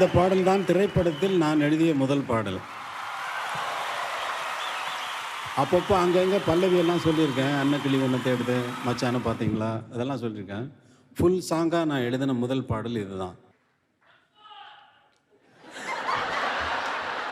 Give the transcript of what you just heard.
இந்த பாடல் தான் திரைப்படத்தில் நான் எழுதிய முதல் பாடல். அப்பப்போ அங்கங்கே பல்லவியெல்லாம் சொல்லியிருக்கேன். அன்னக்கிளி ஒன்று தேடுது, மச்சான பார்த்தீங்களா, இதெல்லாம் சொல்லியிருக்கேன். ஃபுல் சாங்காக நான் எழுதின முதல் பாடல் இதுதான்.